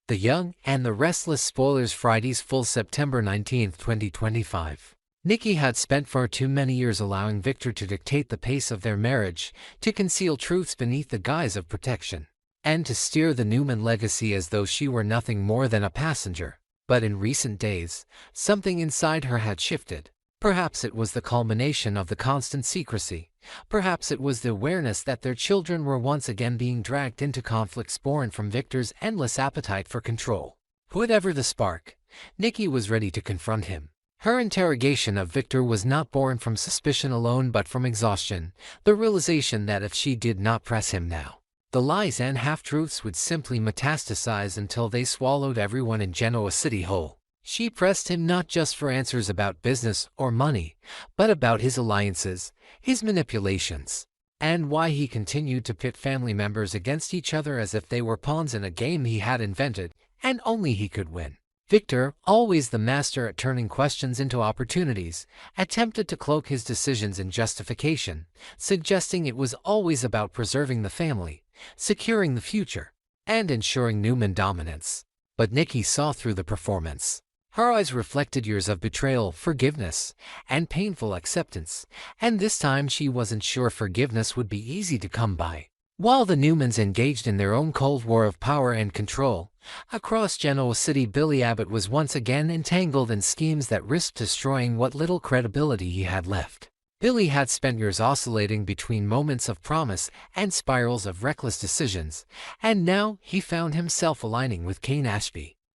The Young and the Restless spoilers Friday's full September 19, 2025. Nikki had spent far too many years allowing Victor to dictate the pace of their marriage, to conceal truths beneath the guise of protection, and to steer the Newman legacy as though she were nothing more than a passenger. But in recent days, something inside her had shifted. Perhaps it was the culmination of the constant secrecy. Perhaps it was the awareness that their children were once again being dragged into conflicts born from Victor's endless appetite for control. Whatever the spark, Nikki was ready to confront him. Her interrogation of Victor was not born from suspicion alone but from exhaustion, the realization that if she did not press him now, the lies and half-truths would simply metastasize until they swallowed everyone in Genoa City whole. She pressed him not just for answers about business or money, but about his alliances, his manipulations, and why he continued to pit family members against each other as if they were pawns in a game he had invented, and only he could win. Victor, always the master at turning questions into opportunities, attempted to cloak his decisions in justification, suggesting it was always about preserving the family, securing the future, and ensuring Newman dominance. But Nikki saw through the performance. Her eyes reflected years of betrayal, forgiveness, and painful acceptance, and this time she wasn't sure forgiveness would be easy to come by. While the Newmans engaged in their own cold war of power and control, across Genoa City, Billy Abbott was once again entangled in schemes that risked destroying what little credibility he had left. Billy had spent years oscillating between moments of promise and spirals of reckless decisions, and now he found himself aligning with Cain,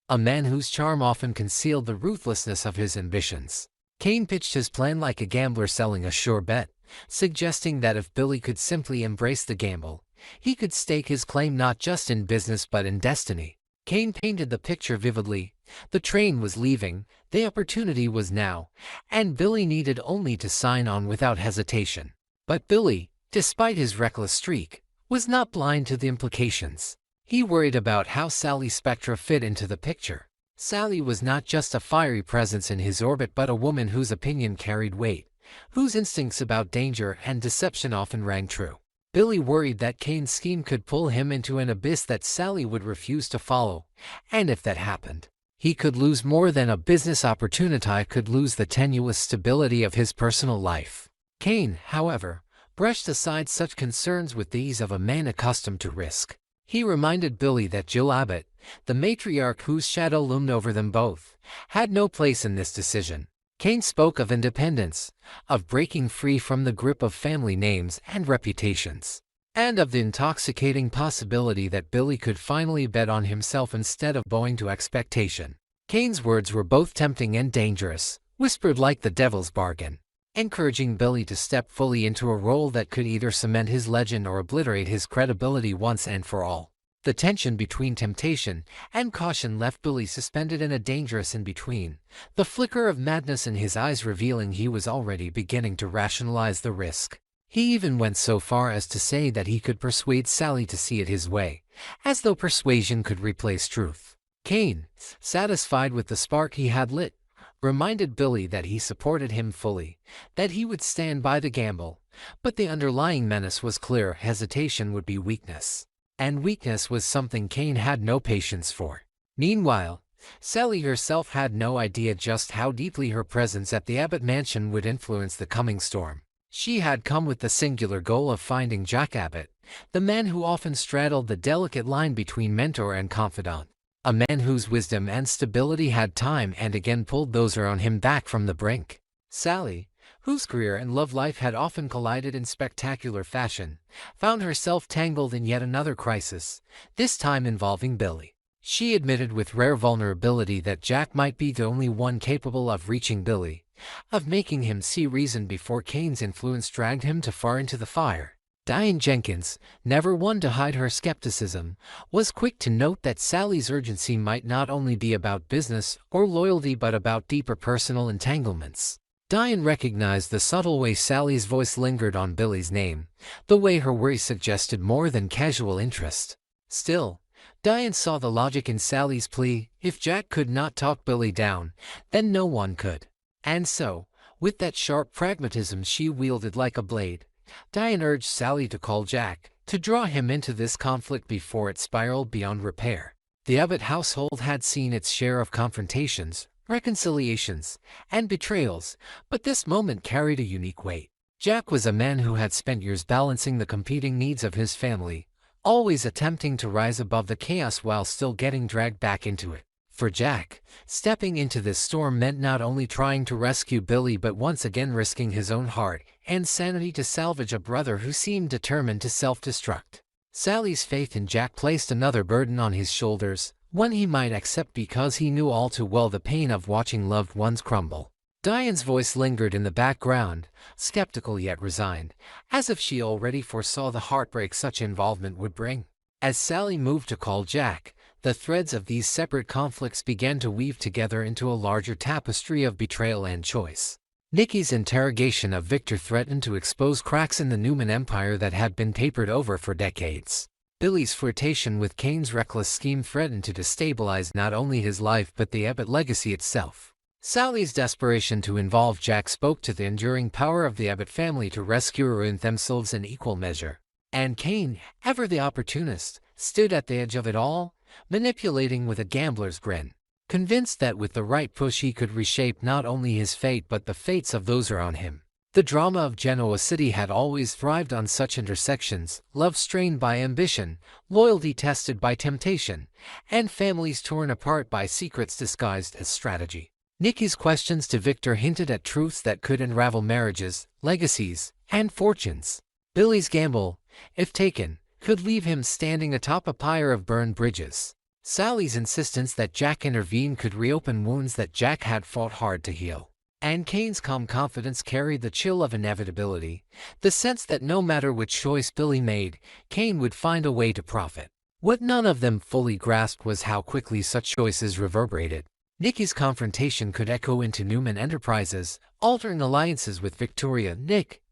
a man whose charm often concealed the ruthlessness of his ambitions. Cain pitched his plan like a gambler selling a sure bet, suggesting that if Billy could simply embrace the gamble, he could stake his claim not just in business but in destiny. Cain painted the picture vividly. The train was leaving, the opportunity was now, and Billy needed only to sign on without hesitation. But Billy, despite his reckless streak, was not blind to the implications. He worried about how Sally Spectra fit into the picture. Sally was not just a fiery presence in his orbit but a woman whose opinion carried weight, whose instincts about danger and deception often rang true. Billy worried that Cain's scheme could pull him into an abyss that Sally would refuse to follow, and if that happened, he could lose more than a business opportunity, could lose the tenuous stability of his personal life. Cain, however, brushed aside such concerns with the ease of a man accustomed to risk. He reminded Billy that Jill Abbott, the matriarch whose shadow loomed over them both, had no place in this decision. Cain spoke of independence, of breaking free from the grip of family names and reputations, and of the intoxicating possibility that Billy could finally bet on himself instead of bowing to expectation. Cain's words were both tempting and dangerous, whispered like the devil's bargain, encouraging Billy to step fully into a role that could either cement his legend or obliterate his credibility once and for all. The tension between temptation and caution left Billy suspended in a dangerous in-between, the flicker of madness in his eyes revealing he was already beginning to rationalize the risk. He even went so far as to say that he could persuade Sally to see it his way, as though persuasion could replace truth. Cain, satisfied with the spark he had lit, reminded Billy that he supported him fully, that he would stand by the gamble, but the underlying menace was clear: hesitation would be weakness. And weakness was something Cain had no patience for. Meanwhile, Sally herself had no idea just how deeply her presence at the Abbott mansion would influence the coming storm. She had come with the singular goal of finding Jack Abbott, the man who often straddled the delicate line between mentor and confidant, a man whose wisdom and stability had time and again pulled those around him back from the brink. Sally, whose career and love life had often collided in spectacular fashion, found herself tangled in yet another crisis, this time involving Billy. She admitted with rare vulnerability that Jack might be the only one capable of reaching Billy, of making him see reason before Cain's influence dragged him too far into the fire. Diane Jenkins, never one to hide her skepticism, was quick to note that Sally's urgency might not only be about business or loyalty but about deeper personal entanglements. Diane recognized the subtle way Sally's voice lingered on Billy's name, the way her worry suggested more than casual interest. Still, Diane saw the logic in Sally's plea: if Jack could not talk Billy down, then no one could. And so, with that sharp pragmatism she wielded like a blade, Diane urged Sally to call Jack, to draw him into this conflict before it spiraled beyond repair. The Abbott household had seen its share of confrontations, reconciliations, and betrayals, but this moment carried a unique weight. Jack was a man who had spent years balancing the competing needs of his family, always attempting to rise above the chaos while still getting dragged back into it. For Jack, stepping into this storm meant not only trying to rescue Billy but once again risking his own heart and sanity to salvage a brother who seemed determined to self-destruct. Sally's faith in Jack placed another burden on his shoulders, one he might accept because he knew all too well the pain of watching loved ones crumble. Diane's voice lingered in the background, skeptical yet resigned, as if she already foresaw the heartbreak such involvement would bring. As Sally moved to call Jack, the threads of these separate conflicts began to weave together into a larger tapestry of betrayal and choice. Nikki's interrogation of Victor threatened to expose cracks in the Newman empire that had been papered over for decades. Billy's flirtation with Cain's reckless scheme threatened to destabilize not only his life but the Abbott legacy itself. Sally's desperation to involve Jack spoke to the enduring power of the Abbott family to rescue themselves in equal measure. And Cain, ever the opportunist, stood at the edge of it all, manipulating with a gambler's grin, convinced that with the right push he could reshape not only his fate but the fates of those around him. The drama of Genoa City had always thrived on such intersections, love strained by ambition, loyalty tested by temptation, and families torn apart by secrets disguised as strategy. Nikki's questions to Victor hinted at truths that could unravel marriages, legacies, and fortunes. Billy's gamble, if taken, could leave him standing atop a pyre of burned bridges. Sally's insistence that Jack intervene could reopen wounds that Jack had fought hard to heal. And Cain's calm confidence carried the chill of inevitability, the sense that no matter which choice Billy made, Cain would find a way to profit. What none of them fully grasped was how quickly such choices reverberated. Nikki's confrontation could echo into Newman Enterprises, altering alliances with Victoria, Nick,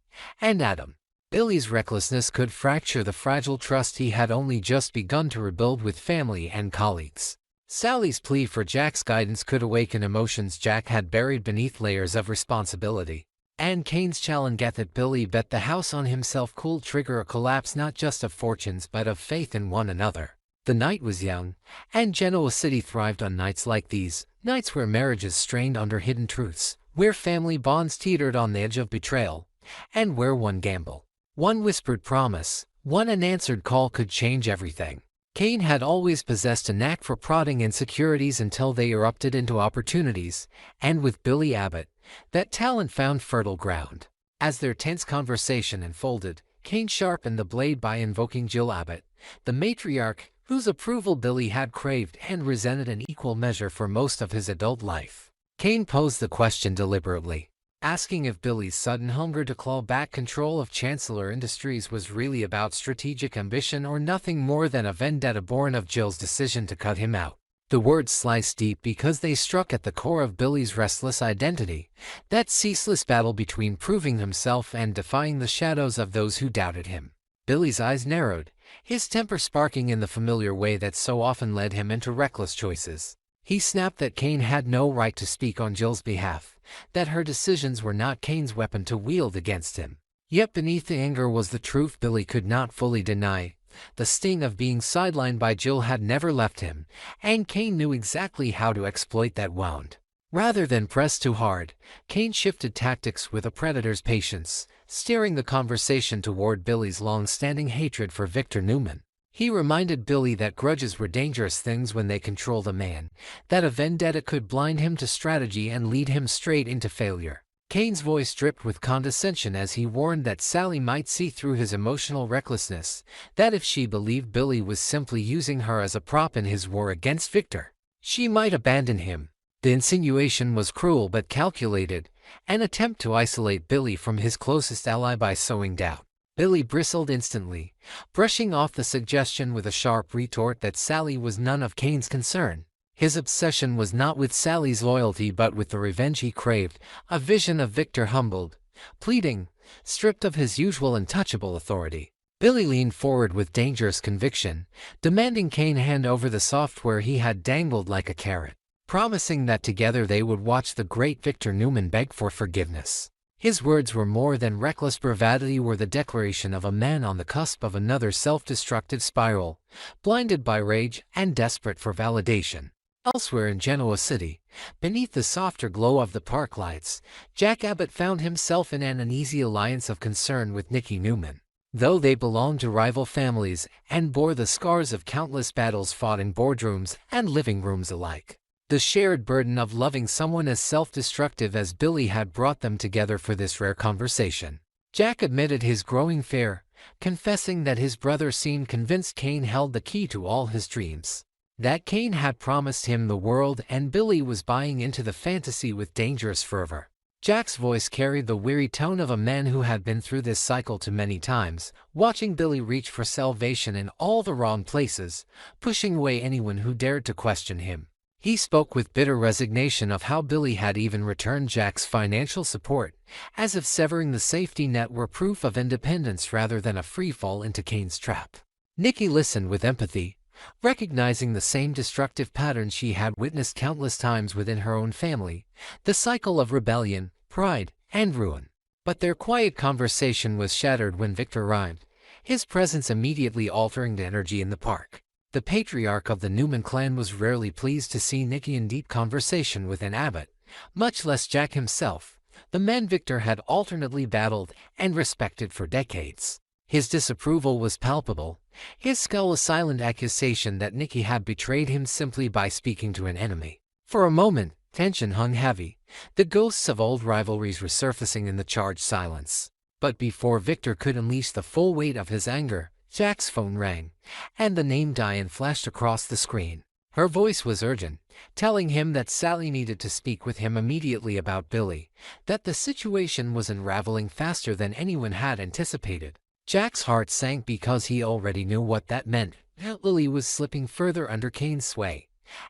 and Adam. Billy's recklessness could fracture the fragile trust he had only just begun to rebuild with family and colleagues. Sally's plea for Jack's guidance could awaken emotions Jack had buried beneath layers of responsibility. And Cain's challenge that Billy bet the house on himself could trigger a collapse not just of fortunes but of faith in one another. The night was young, and Genoa City thrived on nights like these, nights where marriages strained under hidden truths, where family bonds teetered on the edge of betrayal, and where one gamble, one whispered promise, one unanswered call could change everything. Cain had always possessed a knack for prodding insecurities until they erupted into opportunities, and with Billy Abbott, that talent found fertile ground. As their tense conversation unfolded, Cain sharpened the blade by invoking Jill Abbott, the matriarch, whose approval Billy had craved and resented in equal measure for most of his adult life. Cain posed the question deliberately, asking if Billy's sudden hunger to claw back control of Chancellor Industries was really about strategic ambition or nothing more than a vendetta born of Jill's decision to cut him out. The words sliced deep because they struck at the core of Billy's restless identity, that ceaseless battle between proving himself and defying the shadows of those who doubted him. Billy's eyes narrowed, his temper sparking in the familiar way that so often led him into reckless choices. He snapped that Cain had no right to speak on Jill's behalf, that her decisions were not Cain's weapon to wield against him. Yet beneath the anger was the truth Billy could not fully deny. The sting of being sidelined by Jill had never left him, and Cain knew exactly how to exploit that wound. Rather than press too hard, Cain shifted tactics with a predator's patience, steering the conversation toward Billy's long-standing hatred for Victor Newman. He reminded Billy that grudges were dangerous things when they controlled a man, that a vendetta could blind him to strategy and lead him straight into failure. Cain's voice dripped with condescension as he warned that Sally might see through his emotional recklessness, that if she believed Billy was simply using her as a prop in his war against Victor, she might abandon him. The insinuation was cruel but calculated, an attempt to isolate Billy from his closest ally by sowing doubt. Billy bristled instantly, brushing off the suggestion with a sharp retort that Sally was none of Cain's concern. His obsession was not with Sally's loyalty but with the revenge he craved, a vision of Victor humbled, pleading, stripped of his usual untouchable authority. Billy leaned forward with dangerous conviction, demanding Cain hand over the software he had dangled like a carrot, promising that together they would watch the great Victor Newman beg for forgiveness. His words were more than reckless bravado, were the declaration of a man on the cusp of another self-destructive spiral, blinded by rage and desperate for validation. Elsewhere in Genoa City, beneath the softer glow of the park lights, Jack Abbott found himself in an uneasy alliance of concern with Nikki Newman. Though they belonged to rival families and bore the scars of countless battles fought in boardrooms and living rooms alike, the shared burden of loving someone as self-destructive as Billy had brought them together for this rare conversation. Jack admitted his growing fear, confessing that his brother seemed convinced Cain held the key to all his dreams. That Cain had promised him the world and Billy was buying into the fantasy with dangerous fervor. Jack's voice carried the weary tone of a man who had been through this cycle too many times, watching Billy reach for salvation in all the wrong places, pushing away anyone who dared to question him. He spoke with bitter resignation of how Billy had even returned Jack's financial support, as if severing the safety net were proof of independence rather than a free fall into Cain's trap. Nikki listened with empathy, recognizing the same destructive patterns she had witnessed countless times within her own family, the cycle of rebellion, pride, and ruin. But their quiet conversation was shattered when Victor arrived, his presence immediately altering the energy in the park. The patriarch of the Newman clan was rarely pleased to see Nikki in deep conversation with an Abbott, much less Jack himself, the man Victor had alternately battled and respected for decades. His disapproval was palpable, his skull a silent accusation that Nikki had betrayed him simply by speaking to an enemy. For a moment, tension hung heavy, the ghosts of old rivalries resurfacing in the charged silence. But before Victor could unleash the full weight of his anger, Jack's phone rang, and the name Diane flashed across the screen. Her voice was urgent, telling him that Sally needed to speak with him immediately about Billy, that the situation was unraveling faster than anyone had anticipated. Jack's heart sank because he already knew what that meant. Lily was slipping further under Cain's sway,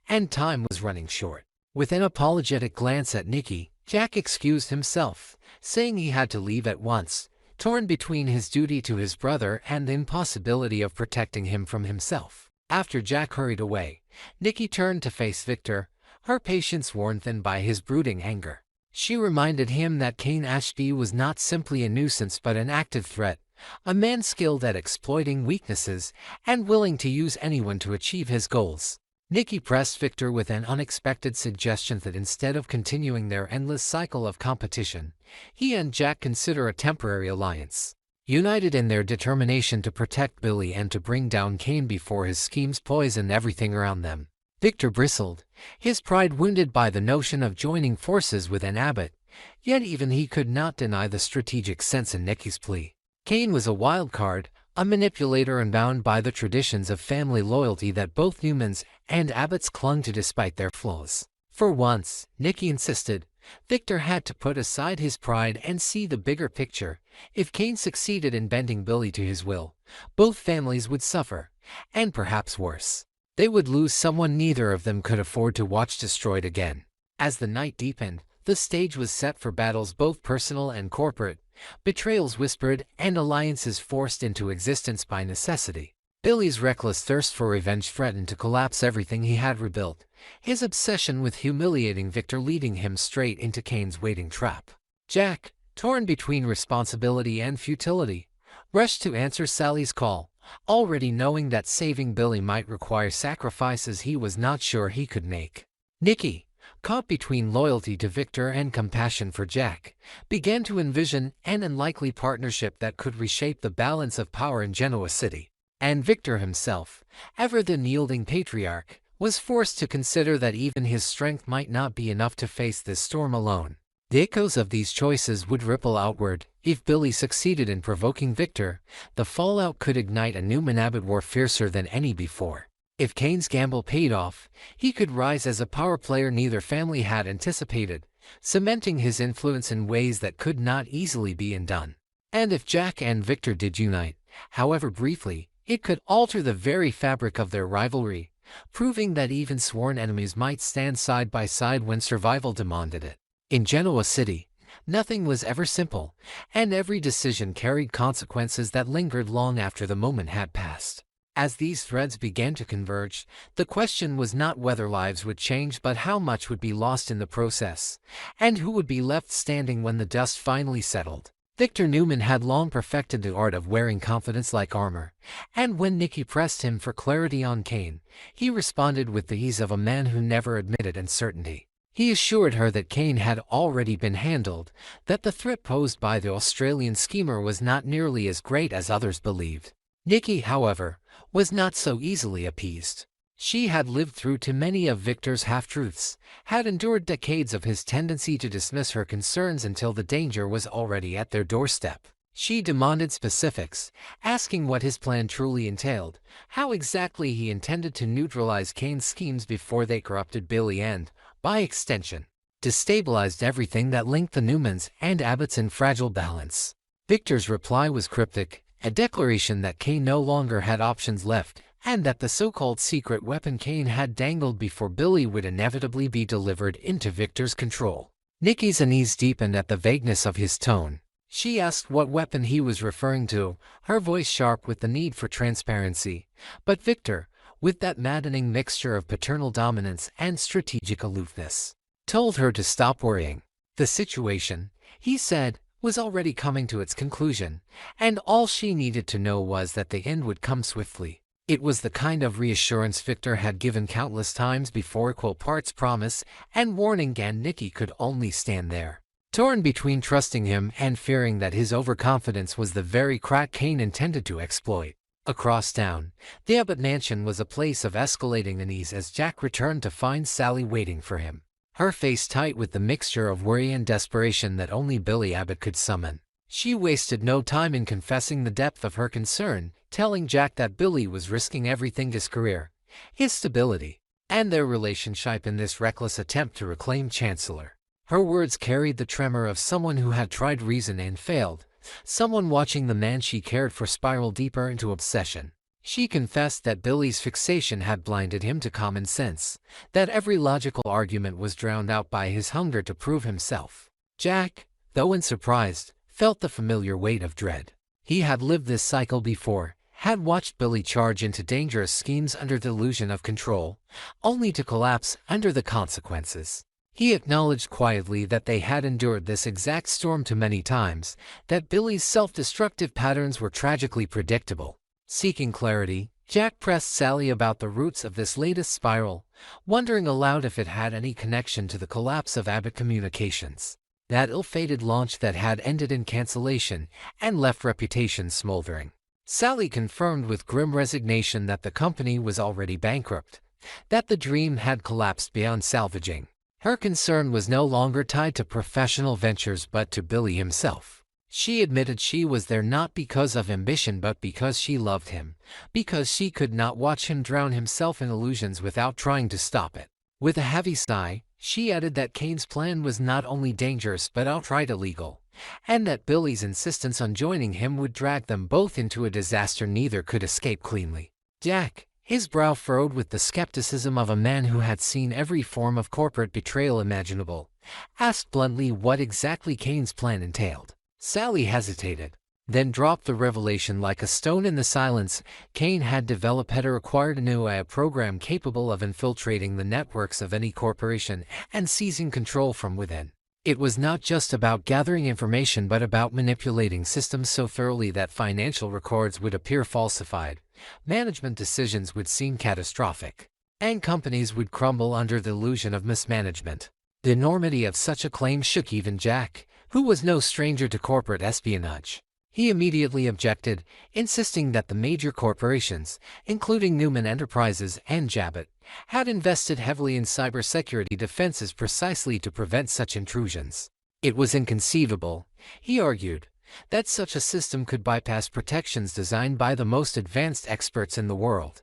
and time was running short. With an apologetic glance at Nikki, Jack excused himself, saying he had to leave at once, torn between his duty to his brother and the impossibility of protecting him from himself. After Jack hurried away, Nikki turned to face Victor, her patience worn thin by his brooding anger. She reminded him that Cain Ashby was not simply a nuisance but an active threat, a man skilled at exploiting weaknesses and willing to use anyone to achieve his goals. Nikki pressed Victor with an unexpected suggestion that instead of continuing their endless cycle of competition, he and Jack consider a temporary alliance. United in their determination to protect Billy and to bring down Cain before his schemes poison everything around them. Victor bristled, his pride wounded by the notion of joining forces with an Abbott, yet even he could not deny the strategic sense in Nikki's plea. Cain was a wild card, a manipulator and bound by the traditions of family loyalty that both Newmans and Abbotts clung to despite their flaws. For once, Nikki insisted, Victor had to put aside his pride and see the bigger picture. If Cain succeeded in bending Billy to his will, both families would suffer, and perhaps worse. They would lose someone neither of them could afford to watch destroyed again. As the night deepened, the stage was set for battles both personal and corporate, betrayals whispered and alliances forced into existence by necessity. Billy's reckless thirst for revenge threatened to collapse everything he had rebuilt, his obsession with humiliating Victor leading him straight into Cain's waiting trap. Jack, torn between responsibility and futility, rushed to answer Sally's call, already knowing that saving Billy might require sacrifices he was not sure he could make. Nikki, caught between loyalty to Victor and compassion for Jack, began to envision an unlikely partnership that could reshape the balance of power in Genoa City. And Victor himself, ever the unyielding patriarch, was forced to consider that even his strength might not be enough to face this storm alone. The echoes of these choices would ripple outward. If Billy succeeded in provoking Victor, the fallout could ignite a Newman-Abbott war fiercer than any before. If Cain's gamble paid off, he could rise as a power player neither family had anticipated, cementing his influence in ways that could not easily be undone. And if Jack and Victor did unite, however briefly, it could alter the very fabric of their rivalry, proving that even sworn enemies might stand side by side when survival demanded it. In Genoa City, nothing was ever simple, and every decision carried consequences that lingered long after the moment had passed. As these threads began to converge, the question was not whether lives would change but how much would be lost in the process, and who would be left standing when the dust finally settled. Victor Newman had long perfected the art of wearing confidence like armor, and when Nikki pressed him for clarity on Cain, he responded with the ease of a man who never admitted uncertainty. He assured her that Cain had already been handled, that the threat posed by the Australian schemer was not nearly as great as others believed. Nikki, however, was not so easily appeased. She had lived through too many of Victor's half-truths, had endured decades of his tendency to dismiss her concerns until the danger was already at their doorstep. She demanded specifics, asking what his plan truly entailed, how exactly he intended to neutralize Cain's schemes before they corrupted Billy and, by extension, destabilized everything that linked the Newmans and Abbotts in fragile balance. Victor's reply was cryptic, a declaration that Cain no longer had options left, and that the so-called secret weapon Cain had dangled before Billy would inevitably be delivered into Victor's control. Nikki's unease deepened at the vagueness of his tone. She asked what weapon he was referring to, her voice sharp with the need for transparency. But Victor, with that maddening mixture of paternal dominance and strategic aloofness, told her to stop worrying. The situation, he said, was already coming to its conclusion, and all she needed to know was that the end would come swiftly. It was the kind of reassurance Victor had given countless times before, equal parts promise and warning, and Nikki could only stand there, torn between trusting him and fearing that his overconfidence was the very crack Cain intended to exploit. Across town, the Abbott mansion was a place of escalating unease as Jack returned to find Sally waiting for him, her face tight with the mixture of worry and desperation that only Billy Abbott could summon. She wasted no time in confessing the depth of her concern, telling Jack that Billy was risking everything: his career, his stability, and their relationship in this reckless attempt to reclaim Chancellor. Her words carried the tremor of someone who had tried reason and failed, someone watching the man she cared for spiral deeper into obsession. She confessed that Billy's fixation had blinded him to common sense, that every logical argument was drowned out by his hunger to prove himself. Jack, though unsurprised, felt the familiar weight of dread. He had lived this cycle before, had watched Billy charge into dangerous schemes under the illusion of control, only to collapse under the consequences. He acknowledged quietly that they had endured this exact storm too many times, that Billy's self-destructive patterns were tragically predictable. Seeking clarity, Jack pressed Sally about the roots of this latest spiral, wondering aloud if it had any connection to the collapse of Abbott Communications, that ill-fated launch that had ended in cancellation and left reputations smoldering. Sally confirmed with grim resignation that the company was already bankrupt, that the dream had collapsed beyond salvaging. Her concern was no longer tied to professional ventures but to Billy himself. She admitted she was there not because of ambition but because she loved him, because she could not watch him drown himself in illusions without trying to stop it. With a heavy sigh, she added that Cain's plan was not only dangerous but outright illegal, and that Billy's insistence on joining him would drag them both into a disaster neither could escape cleanly. Jack, his brow furrowed with the skepticism of a man who had seen every form of corporate betrayal imaginable, asked bluntly what exactly Cain's plan entailed. Sally hesitated, then dropped the revelation like a stone in the silence. Cain had developed had acquired a new AI program capable of infiltrating the networks of any corporation and seizing control from within. It was not just about gathering information but about manipulating systems so thoroughly that financial records would appear falsified, management decisions would seem catastrophic, and companies would crumble under the illusion of mismanagement. The enormity of such a claim shook even Jack, who was no stranger to corporate espionage. He immediately objected, insisting that the major corporations, including Newman Enterprises and Abbott, had invested heavily in cybersecurity defenses precisely to prevent such intrusions. It was inconceivable, he argued, that such a system could bypass protections designed by the most advanced experts in the world.